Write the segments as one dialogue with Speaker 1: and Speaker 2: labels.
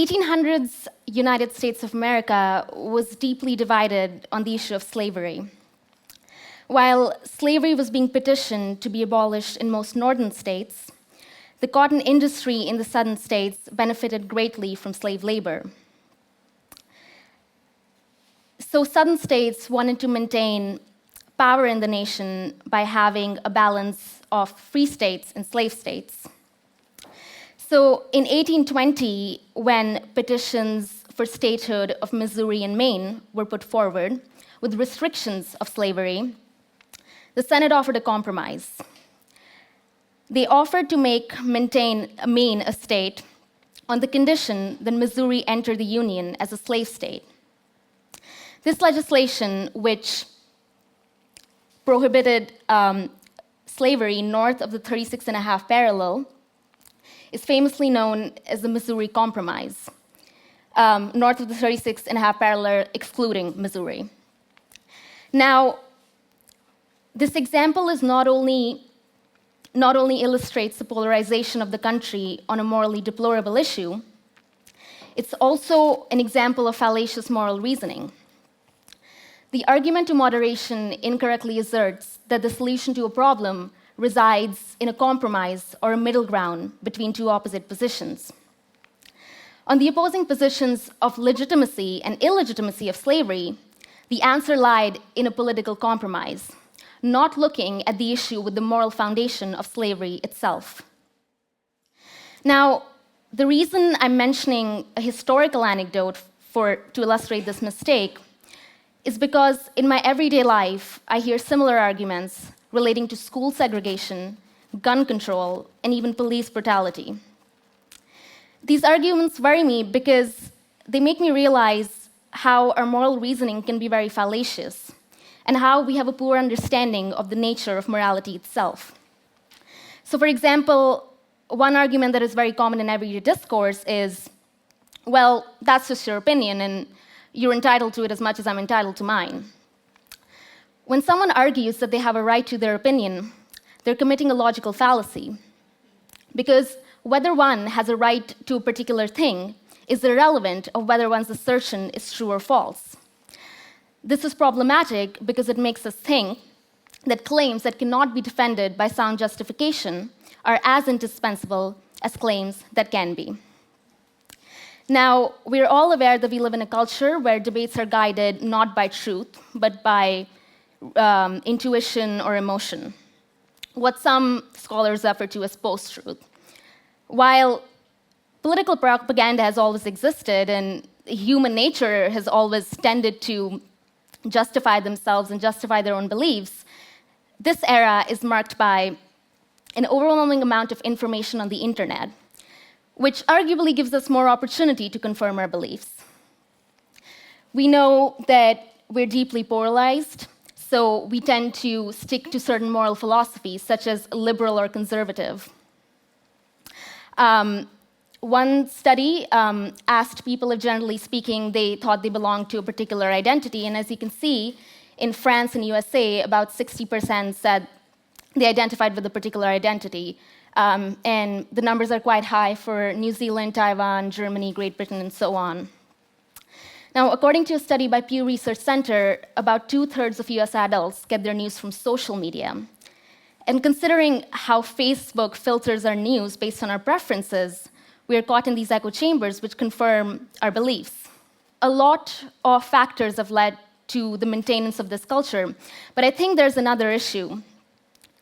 Speaker 1: 1800s United States of America was deeply divided on the issue of slavery. While slavery was being petitioned to be abolished in most northern states, the cotton industry in the southern states benefited greatly from slave labor. So southern states wanted to maintain power in the nation by having a balance of free states and slave states. So in 1820, when petitions for statehood of Missouri and Maine were put forward with restrictions of slavery, the Senate offered a compromise. They offered to maintain Maine a state on the condition that Missouri enter the Union as a slave state. This legislation, which prohibited slavery north of the 36.5 parallel, is famously known as the Missouri Compromise, north of the 36.5 parallel excluding Missouri. Now, this example is not only illustrates the polarization of the country on a morally deplorable issue, it's also an example of fallacious moral reasoning. The argument to moderation incorrectly asserts that the solution to a problem resides in a compromise or a middle ground between two opposite positions. On the opposing positions of legitimacy and illegitimacy of slavery, the answer lied in a political compromise, not looking at the issue with the moral foundation of slavery itself. Now, the reason I'm mentioning a historical anecdote to illustrate this mistake is because in my everyday life, I hear similar arguments relating to school segregation, gun control, and even police brutality. These arguments worry me because they make me realize how our moral reasoning can be very fallacious, and how we have a poor understanding of the nature of morality itself. So, for example, one argument that is very common in everyday discourse is, well, that's just your opinion, and you're entitled to it as much as I'm entitled to mine. When someone argues that they have a right to their opinion, they're committing a logical fallacy. Because whether one has a right to a particular thing is irrelevant of whether one's assertion is true or false. This is problematic because it makes us think that claims that cannot be defended by sound justification are as indispensable as claims that can be. Now, we're all aware that we live in a culture where debates are guided not by truth, but by intuition or emotion, what some scholars refer to as post-truth. While political propaganda has always existed and human nature has always tended to justify themselves and justify their own beliefs, this era is marked by an overwhelming amount of information on the internet, which arguably gives us more opportunity to confirm our beliefs. We know that we're deeply polarized, so we tend to stick to certain moral philosophies, such as liberal or conservative. One study asked people if, generally speaking, they thought they belonged to a particular identity, and as you can see, in France and USA, about 60% said they identified with a particular identity. And the numbers are quite high for New Zealand, Taiwan, Germany, Great Britain, and so on. Now, according to a study by Pew Research Center, about 2/3 of US adults get their news from social media. And considering how Facebook filters our news based on our preferences, we are caught in these echo chambers which confirm our beliefs. A lot of factors have led to the maintenance of this culture, but I think there's another issue.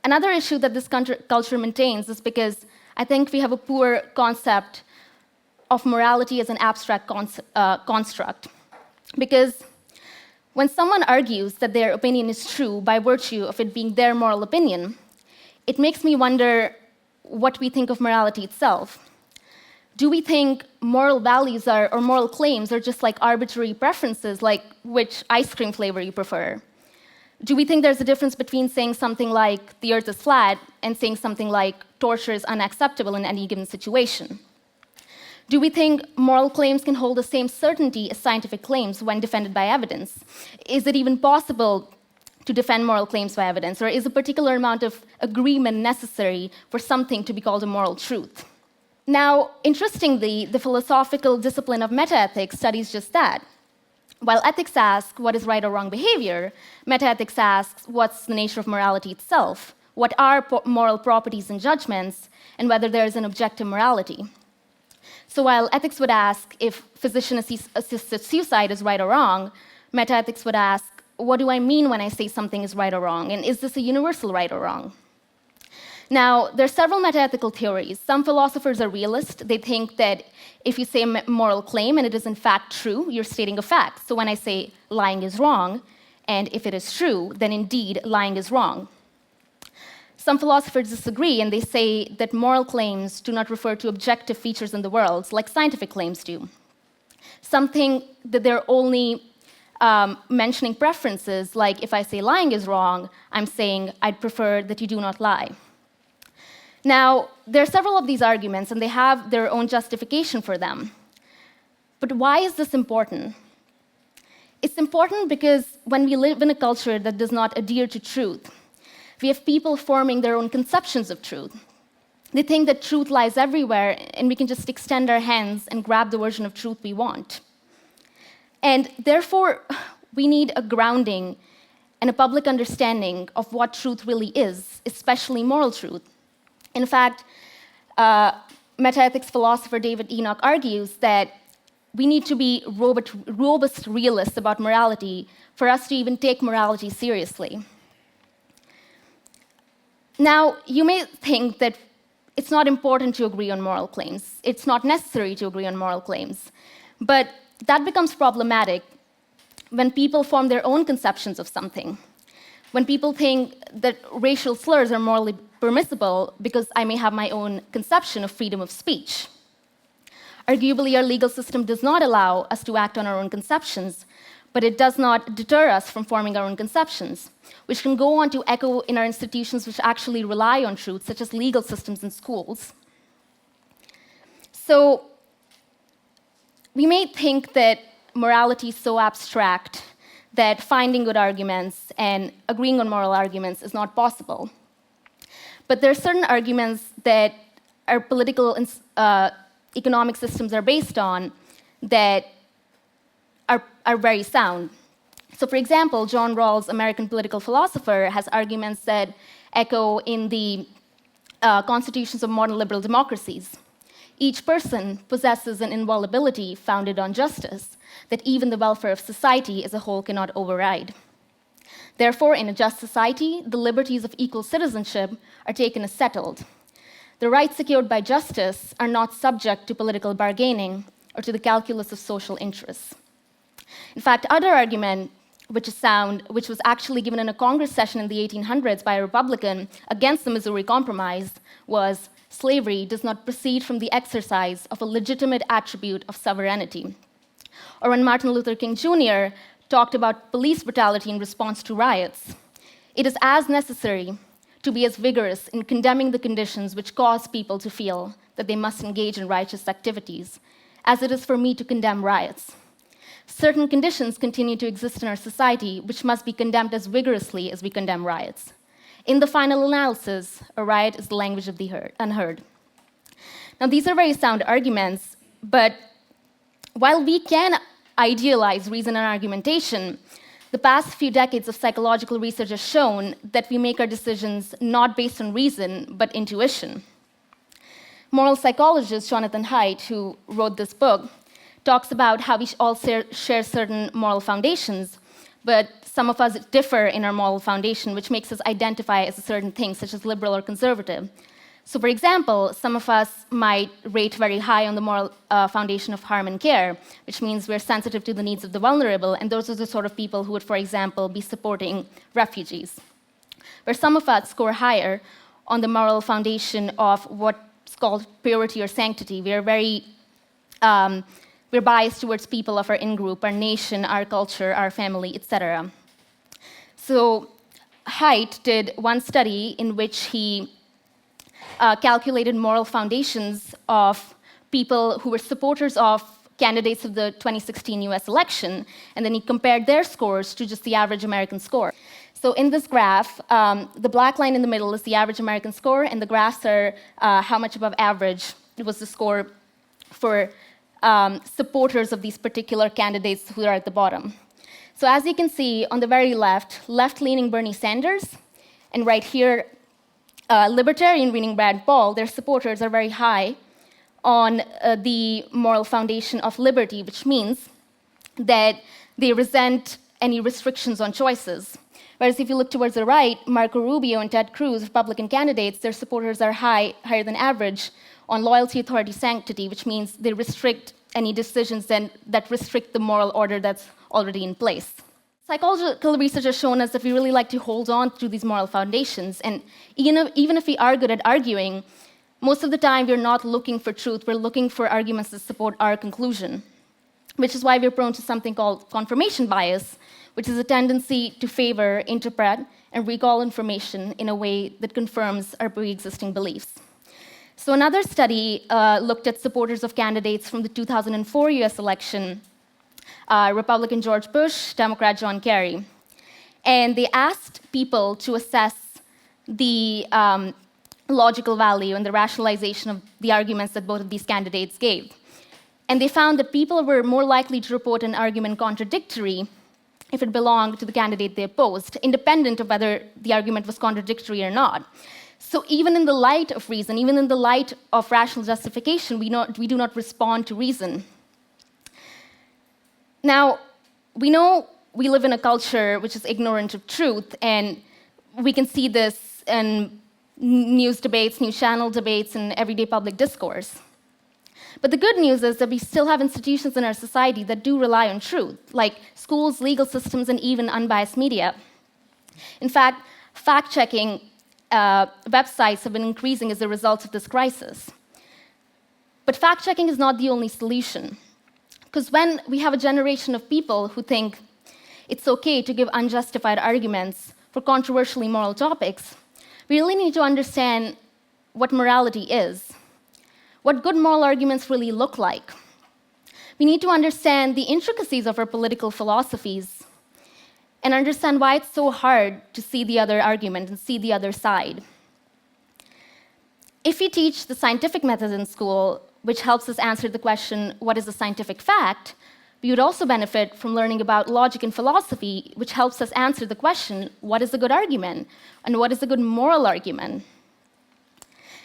Speaker 1: Another issue that this culture maintains is because I think we have a poor concept of morality as an abstract construct. Because when someone argues that their opinion is true by virtue of it being their moral opinion, it makes me wonder what we think of morality itself. Do we think moral values or moral claims are just like arbitrary preferences, like which ice cream flavor you prefer? Do we think there's a difference between saying something like the earth is flat and saying something like torture is unacceptable in any given situation? Do we think moral claims can hold the same certainty as scientific claims when defended by evidence? Is it even possible to defend moral claims by evidence, or is a particular amount of agreement necessary for something to be called a moral truth? Now, interestingly, the philosophical discipline of metaethics studies just that. While ethics asks what is right or wrong behavior, metaethics asks what's the nature of morality itself, what are moral properties and judgments, and whether there is an objective morality. So while ethics would ask if physician-assisted suicide is right or wrong, metaethics would ask, what do I mean when I say something is right or wrong, and is this a universal right or wrong? Now, there are several metaethical theories. Some philosophers are realist. They think that if you say a moral claim and it is in fact true, you're stating a fact. So when I say lying is wrong, and if it is true, then indeed lying is wrong. Some philosophers disagree, and they say that moral claims do not refer to objective features in the world, like scientific claims do. Some think that they're only mentioning preferences, like if I say lying is wrong, I'm saying I'd prefer that you do not lie. Now, there are several of these arguments, and they have their own justification for them. But why is this important? It's important because when we live in a culture that does not adhere to truth, we have people forming their own conceptions of truth. They think that truth lies everywhere, and we can just extend our hands and grab the version of truth we want. And therefore, we need a grounding and a public understanding of what truth really is, especially moral truth. In fact, metaethics philosopher David Enoch argues that we need to be robust realists about morality for us to even take morality seriously. Now, you may think that it's not important to agree on moral claims. It's not necessary to agree on moral claims. But that becomes problematic when people form their own conceptions of something. When people think that racial slurs are morally permissible because I may have my own conception of freedom of speech. Arguably, our legal system does not allow us to act on our own conceptions, but it does not deter us from forming our own conceptions, which can go on to echo in our institutions which actually rely on truth, such as legal systems and schools. So we may think that morality is so abstract that finding good arguments and agreeing on moral arguments is not possible. But there are certain arguments that our political and economic systems are based on that are very sound. So, for example, John Rawls, American political philosopher, has arguments that echo in the constitutions of modern liberal democracies. Each person possesses an inviolability founded on justice that even the welfare of society as a whole cannot override. Therefore, in a just society, the liberties of equal citizenship are taken as settled. The rights secured by justice are not subject to political bargaining or to the calculus of social interests. In fact, other argument, which is sound, which was actually given in a Congress session in the 1800s by a Republican against the Missouri Compromise, was slavery does not proceed from the exercise of a legitimate attribute of sovereignty. Or when Martin Luther King Jr. talked about police brutality in response to riots, it is as necessary to be as vigorous in condemning the conditions which cause people to feel that they must engage in righteous activities as it is for me to condemn riots. Certain conditions continue to exist in our society which must be condemned as vigorously as we condemn riots. In the final analysis, a riot is the language of the unheard. Now, these are very sound arguments, but while we can idealize reason and argumentation, the past few decades of psychological research has shown that we make our decisions not based on reason, but intuition. Moral psychologist Jonathan Haidt, who wrote this book, talks about how we all share certain moral foundations, but some of us differ in our moral foundation, which makes us identify as a certain thing, such as liberal or conservative. So, for example, some of us might rate very high on the moral foundation of harm and care, which means we're sensitive to the needs of the vulnerable, and those are the sort of people who would, for example, be supporting refugees. Where some of us score higher on the moral foundation of what's called purity or sanctity. We're biased towards people of our in-group, our nation, our culture, our family, etc. So Haidt did one study in which he calculated moral foundations of people who were supporters of candidates of the 2016 US election, and then he compared their scores to just the average American score. So in this graph, the black line in the middle is the average American score, and the graphs are how much above average was the score for supporters of these particular candidates who are at the bottom. So as you can see, on the very left-leaning Bernie Sanders, and right here, libertarian-leaning Rand Paul, their supporters are very high on the moral foundation of liberty, which means that they resent any restrictions on choices. Whereas if you look towards the right, Marco Rubio and Ted Cruz, Republican candidates, their supporters are higher than average on loyalty, authority, sanctity, which means they restrict any decisions that restrict the moral order that's already in place. Psychological research has shown us that we really like to hold on to these moral foundations, and even if we are good at arguing, most of the time we're not looking for truth, we're looking for arguments that support our conclusion, which is why we're prone to something called confirmation bias, which is a tendency to favor, interpret, and recall information in a way that confirms our pre-existing beliefs. So another study looked at supporters of candidates from the 2004 US election, Republican George Bush, Democrat John Kerry. And they asked people to assess the logical value and the rationalization of the arguments that both of these candidates gave. And they found that people were more likely to report an argument contradictory if it belonged to the candidate they opposed, independent of whether the argument was contradictory or not. So even in the light of reason, even in the light of rational justification, we do not respond to reason. Now, we know we live in a culture which is ignorant of truth, and we can see this in news debates, news channel debates, and everyday public discourse. But the good news is that we still have institutions in our society that do rely on truth, like schools, legal systems, and even unbiased media. In fact, fact-checking websites have been increasing as a result of this crisis. But fact-checking is not the only solution. Because when we have a generation of people who think it's okay to give unjustified arguments for controversially moral topics, we really need to understand what morality is, what good moral arguments really look like. We need to understand the intricacies of our political philosophies and understand why it's so hard to see the other argument and see the other side. If we teach the scientific method in school, which helps us answer the question, what is a scientific fact, we would also benefit from learning about logic and philosophy, which helps us answer the question, what is a good argument, and what is a good moral argument?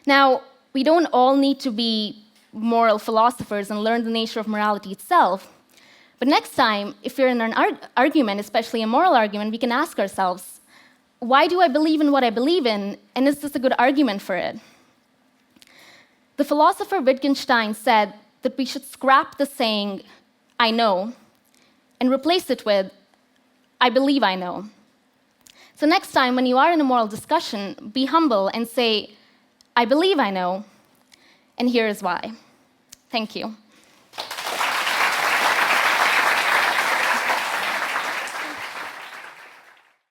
Speaker 1: Now, we don't all need to be moral philosophers and learn the nature of morality itself, but next time, if we're in an argument, especially a moral argument, we can ask ourselves, why do I believe in what I believe in, and is this a good argument for it? The philosopher Wittgenstein said that we should scrap the saying, I know, and replace it with, I believe I know. So next time, when you are in a moral discussion, be humble and say, I believe I know, and here is why. Thank you.